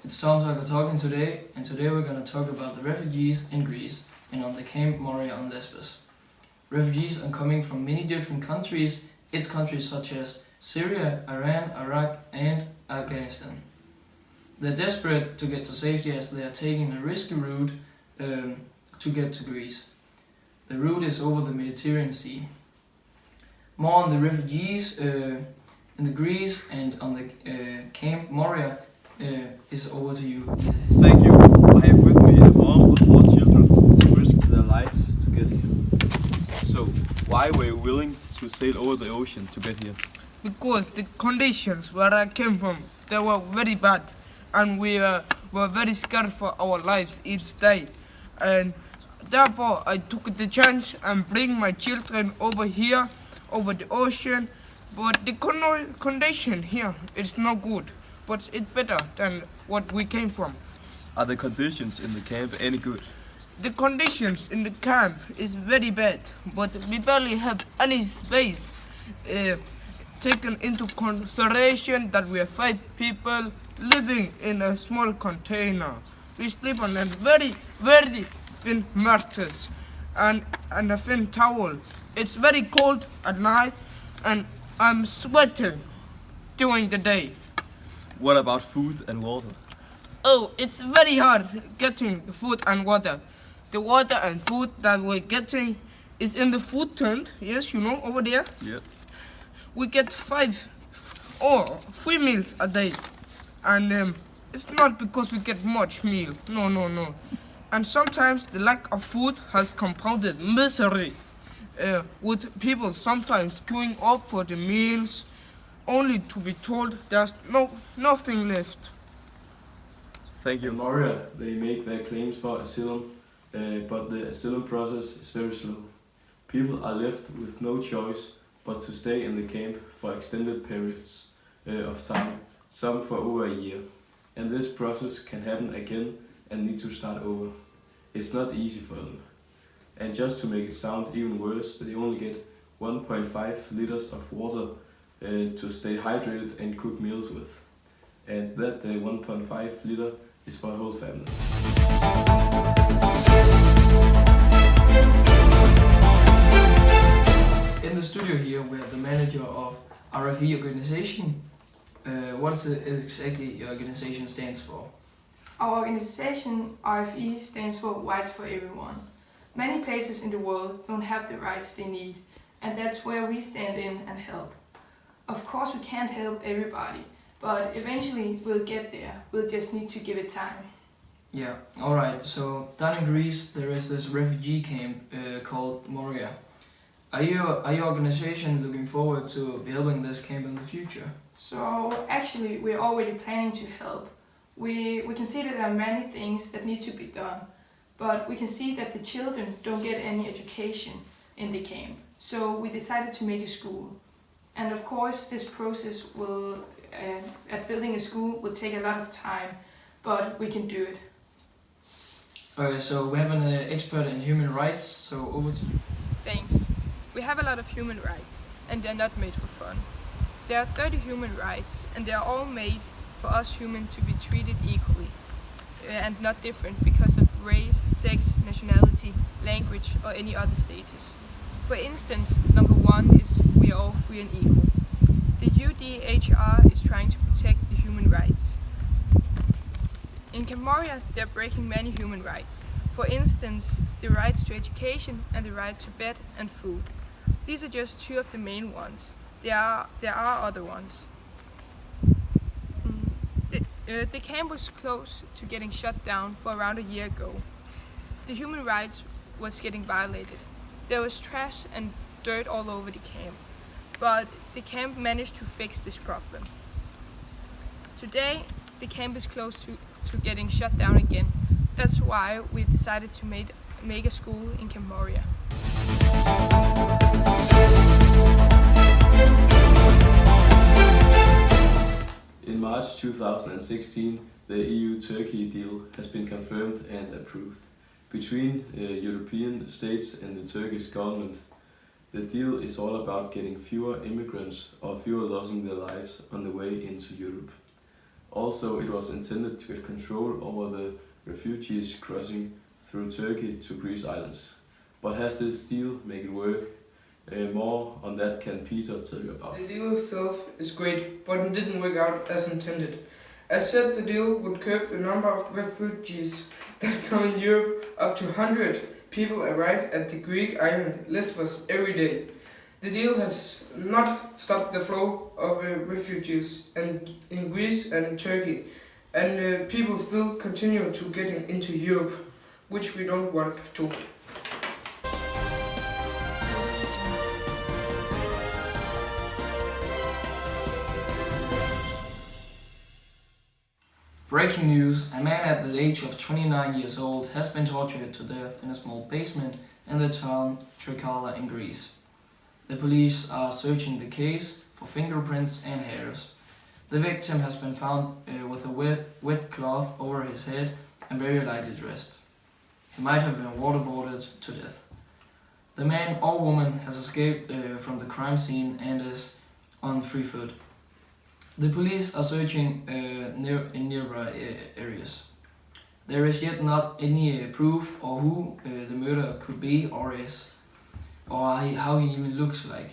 It's Tom talking today, and today we're going to talk about the refugees in Greece and on the Camp Moria on Lesbos. Refugees are coming from many different countries. It's countries such as Syria, Iran, Iraq, and Afghanistan. They're desperate to get to safety as they are taking a risky route to get to Greece. The route is over the Mediterranean Sea. More on the refugees in the Greece and on the Camp Moria is over to you. Thank you. I have with me a mom of 4 children who risked their lives to get here. So, why were you willing to sail over the ocean to get here? Because the conditions where I came from, they were very bad, and we were very scared for our lives each day. And therefore, I took the chance and bring my children over here, over the ocean. But the condition here is no good, but it's better than what we came from. Are the conditions in the camp any good? The conditions in the camp is very bad, but we barely have any space. Taken into consideration that we are 5 people living in a small container. We sleep on a very, very thin mattress and a thin towel. It's very cold at night and I'm sweating during the day. What about food and water? Oh, it's very hard getting food and water. The water and food that we're getting is in the food tent, yes, you know, over there. Yeah. We get 3 meals a day. And it's not because we get much meal, no. And sometimes the lack of food has compounded misery. With people sometimes queuing up for the meals, only to be told there's nothing left. Thank you. In Moria, they make their claims for asylum, but the asylum process is very slow. People are left with no choice but to stay in the camp for extended periods of time, some for over a year. And this process can happen again and need to start over. It's not easy for them. And just to make it sound even worse, they only get 1.5 liters of water to stay hydrated and cook meals with. And that 1.5 liter is for a whole family. In the studio here, we have the manager of RFE organization. What is it exactly your organization stands for? Our organization, RFE, stands for Rights for Everyone. Many places in the world don't have the rights they need, and that's where we stand in and help. Of course we can't help everybody, but eventually we'll get there. We'll just need to give it time. Yeah, alright, so down in Greece there is this refugee camp called Moria. Are your organization looking forward to be helping this camp in the future? So actually we're already planning to help. We can see that there are many things that need to be done, but we can see that the children don't get any education in the camp. So we decided to make a school. And of course this process at building a school will take a lot of time, but we can do it. Okay, so we have an expert in human rights, so over to you. Thanks. We have a lot of human rights, and they're not made for fun. There are 30 human rights, and they are all made for us humans to be treated equally, and not different because of race, sex, nationality, language, or any other status. For instance, number 1 is we are all free and equal. The UDHR is trying to protect the human rights. In Camp Moria, they're breaking many human rights. For instance, the rights to education and the right to bed and food. These are just 2 of the main ones. There are other ones. The camp was close to getting shut down for around a year ago. The human rights was getting violated. There was trash and dirt all over the camp, but the camp managed to fix this problem. Today, the camp is close to getting shut down again. That's why we decided to make a school in Camp Moria. In March 2016, the EU-Turkey deal has been confirmed and approved. Between European states and the Turkish government, the deal is all about getting fewer immigrants or fewer losing their lives on the way into Europe. Also, it was intended to get control over the refugees crossing through Turkey to Greece islands. But has this deal make it work? More on that can Peter tell you about. The deal itself is great, but it didn't work out as intended. As said, the deal would curb the number of refugees that come in Europe. Up to 100 people arrive at the Greek island Lesbos every day. The deal has not stopped the flow of refugees in Greece and Turkey, and people still continue to get into Europe, which we don't want to. Breaking news, a man at the age of 29 years old has been tortured to death in a small basement in the town Trikala in Greece. The police are searching the case for fingerprints and hairs. The victim has been found with a wet cloth over his head and very lightly dressed. He might have been waterboarded to death. The man or woman has escaped from the crime scene and is on free foot. The police are searching in nearby areas. There is yet not any proof of who the murderer could be or is, or how he even looks like.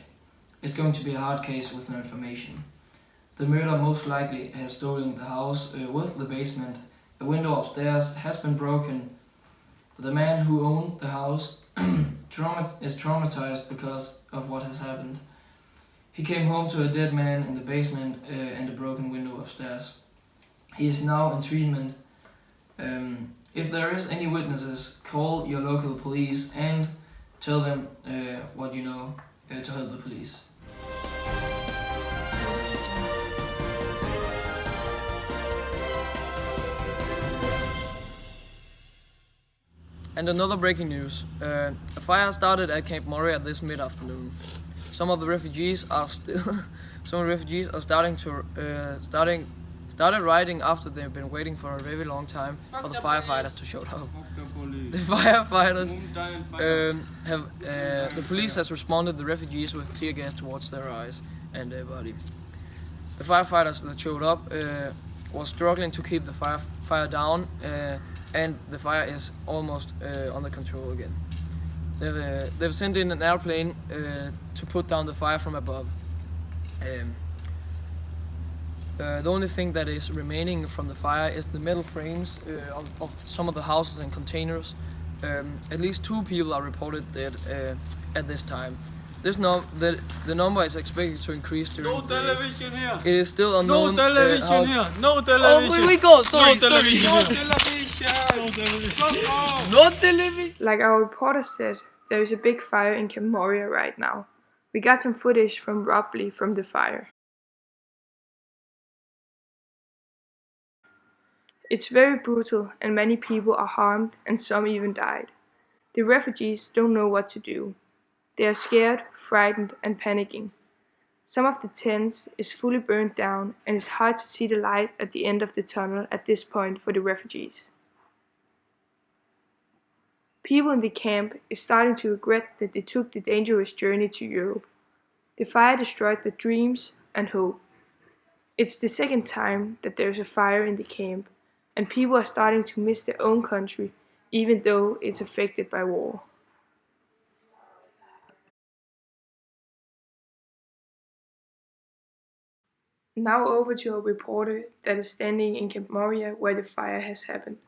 It's going to be a hard case with no information. The murderer most likely has stolen the house with the basement. A window upstairs has been broken. The man who owned the house is traumatized because of what has happened. He came home to a dead man in the basement and a broken window upstairs. He is now in treatment. If there is any witnesses, call your local police and tell them what you know to help the police. And another breaking news. A fire started at Camp Moria this mid-afternoon. Some of the refugees are started riding after they've been waiting for a very long time for the firefighters to show up. The firefighters the police has responded the refugees with tear gas towards their eyes and their body. The firefighters that showed up was struggling to keep the fire down, and the fire is almost under control again. They've sent in an airplane to put down the fire from above. The only thing that is remaining from the fire is the metal frames of some of the houses and containers. At least 2 people are reported dead at this time. The number is expected to increase during the day. television here! It is still unknown. No television here! No Oh, television! we go! Sorry, No television! sorry. No television! No television! Like our reporter said, there is a big fire in Camp Moria right now. We got some footage from Robley from the fire. It's very brutal and many people are harmed and some even died. The refugees don't know what to do. They are scared, frightened and panicking. Some of the tents is fully burned down and it's hard to see the light at the end of the tunnel at this point for the refugees. People in the camp is starting to regret that they took the dangerous journey to Europe. The fire destroyed their dreams and hope. It's the second time that there's a fire in the camp, and people are starting to miss their own country, even though it's affected by war. Now over to our reporter that is standing in Camp Moria where the fire has happened.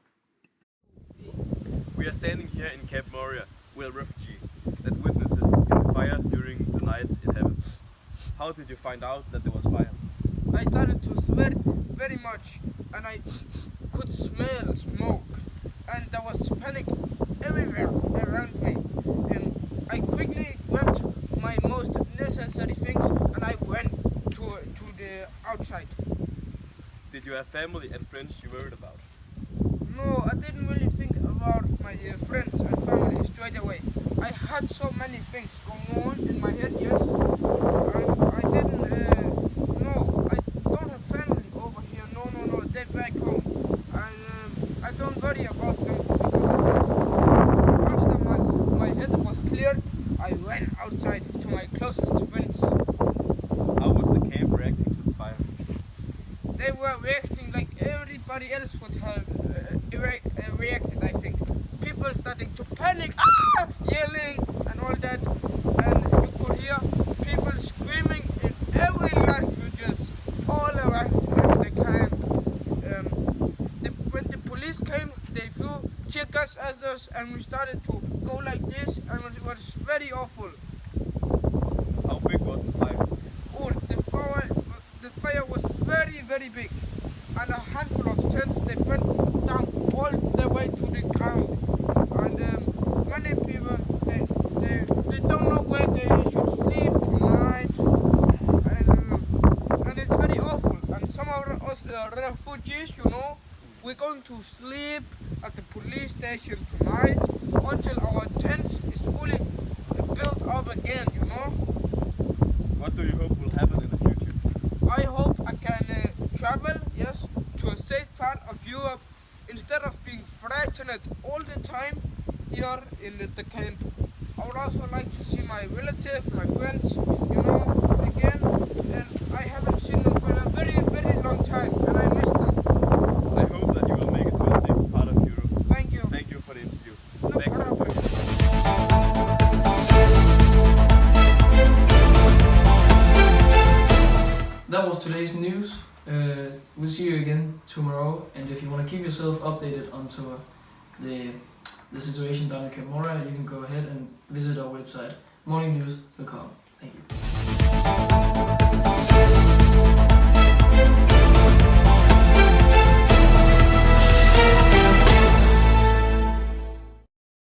We are standing here in Camp Moria with a refugee that witnesses the fire during the night it happened. How did you find out that there was fire? I started to sweat very much and I could smell smoke and there was panic everywhere around me. And I quickly grabbed my most necessary things and I went to the outside. Did you have family and friends you worried about? No, I didn't really think about my friends and family straight away. I had so many things going on in my head, yes, and I didn't no, I don't have family over here, no, they're back home, and I don't worry about them because after my head was cleared, I went outside to my closest friends. How was the camp reacting to the fire? They were reacting like starting to panic, yelling and all that, and you could hear people screaming in every languages all around the camp. When the police came, they threw tear gas at us, and we started to go like this, and it was very awful. How big was the fire? Oh, the fire was very, very big, and a handful of tents, they went down all the way to the ground, and many people, they don't know where they should sleep tonight, and it's very awful. And some of us refugees, we're going to sleep at the police station tonight until our tent is fully built up again, What do you hope will happen in the future? I hope I can travel, yes, to a safe part of Europe instead of being threatened all the time here in the camp. I would also like to see my relatives, my friends, again, and I haven't seen them for a very, very long time, and I miss them. I hope that you will make it to a safe part of Europe. Thank you. Thank you for the interview. No Back to the problem. studio. That was today's news. We'll see you again tomorrow, and if you want to keep yourself updated onto the situation down in Camp Moria, you can go ahead and visit our website morningnews.com. Thank you.